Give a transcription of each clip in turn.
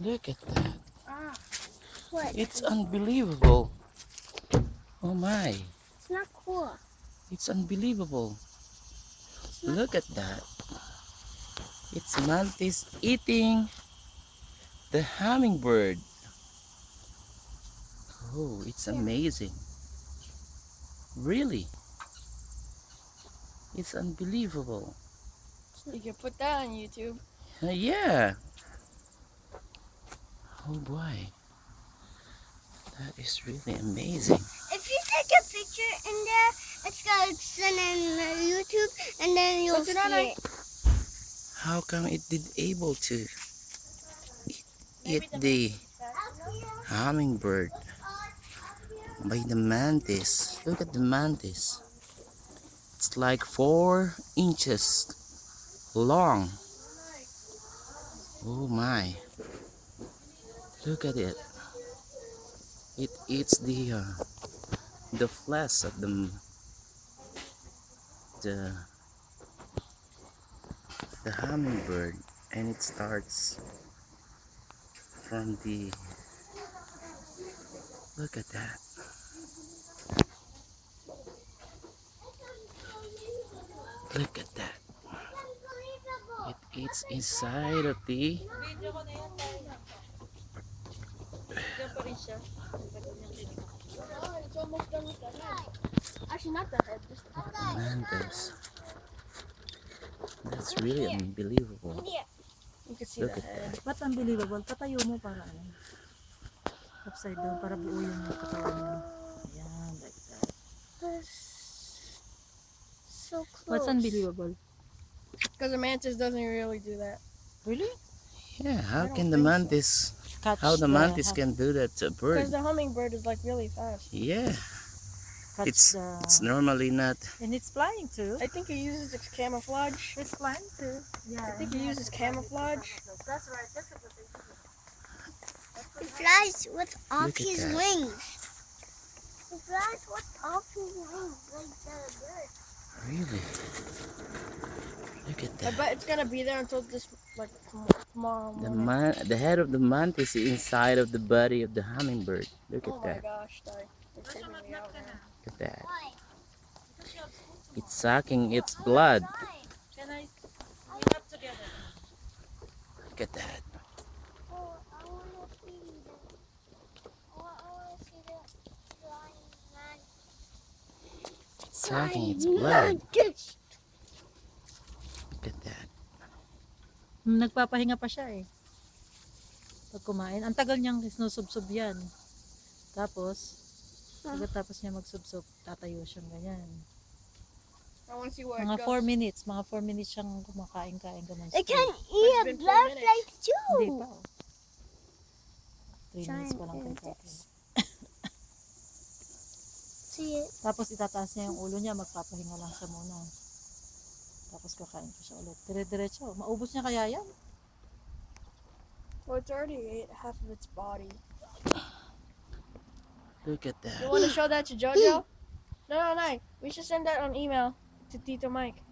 Look at that. Ah, what? It's unbelievable. Oh my. It's not cool. It's unbelievable. It's not Look at that. It's Mantis eating the hummingbird. Oh, it's Yeah. amazing. Really. It's unbelievable. You can put that on YouTube. Yeah. Oh boy. That is really amazing. If you take a picture in there, it's gonna send in YouTube, and then you'll see it. How come it did able to eat the hummingbird by the mantis? Look at the mantis. It's like 4 inches long. Oh my. Look at it. It eats the flesh of the the hummingbird, and it starts from the look at that. Look at that. It eats inside of the It's almost done with the head. Actually, not the head. Just mantis. That's really here. unbelievable. Here. You can see Look the at head. that. Ba't unbelievable? Patayo mo para ano? Upside down para buo yung katawan niya. Ayan, like that. That's so close. What's unbelievable? Because the mantis doesn't really do that. Really? Yeah, how don't can the think so. mantis Catch how the mantis can do that to a bird? Because the hummingbird is like really fast. Yeah. catch It's normally not. And it's flying too. I think it uses its camouflage. It's flying too. Yeah. I think it uses camouflage. That's right. That's what they do. It flies with off Look at his that. wings. It flies with off his wings like the bird. Really? Look at I that. bet it's gonna be there until this like tomorrow The morning. the head of the mantis is inside of the body of the hummingbird. Look Oh at my that. gosh, Ty. You're creeping me out, man. Look at that. It's sucking its blood. Can I? We have together. Look at that. Oh, I wanna see the. Oh, I wanna see the flying man. It's sucking its blood. Look at that. Nagpapahinga pa siya eh. Pag kumain, ang tagal niyang sinusubsob yan. Tapos, pagkatapos niya magsubsob, tatayo siyang ganyan. I wanna see where Mga it 4 goes. minutes, mga 4 minutes siyang kumakain-kain ganun. It can straight. eat a Hindi butterfly too. pa oh. 3 minutes pa lang kay tatay. See it? Tapos itataas niya yung ulo niya, magpapahinga lang siya muna. Tapos kakain ko siya ulit. Dire-diretso. Maubos niya kaya yan? Well, it's already ate half of its body. Look at You that. want to show that to Jojo? No. We should send that on email to Tito Mike.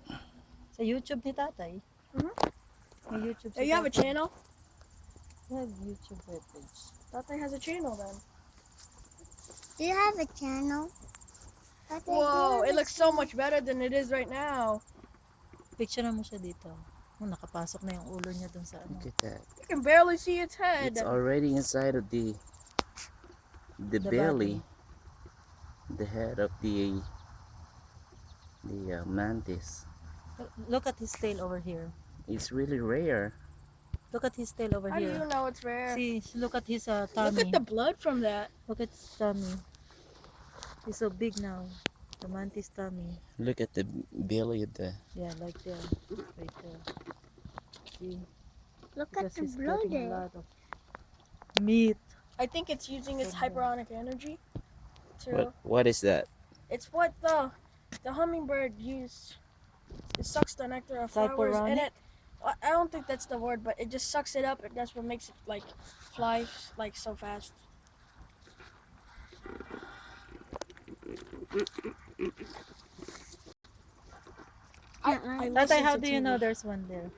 Sa YouTube ni tatay. Mhm. May YouTube Oh, you have a tatay. channel? Yeah, YouTube webpage. Tatay has a channel then. Do you have a channel? Whoa, it looks so much better than it is right now. Picture mo siya dito. Oh, nakapasok na yung ulo niya dun sa ano. Look at that. You can barely see its head. It's already inside of the belly, the head of the mantis. Look at his tail over here. It's really rare. Look at his tail over How do here. you know it's rare? See, look at his Look tummy. at the blood from that. Look at his tummy. He's so big now. The mantis tummy. Look at the belly of the. Yeah, like there. Right there. See? Look at Because the he's blood getting a there. lot of meat. I think it's using its hyperonic energy. To, What is that? it's what the hummingbird used. It sucks the nectar of flowers, and Hyperonic? I don't think that's the word, but it just sucks it up, and that's what makes it like fly like so fast. I Tatay, listen how to do you TV. know there's one there?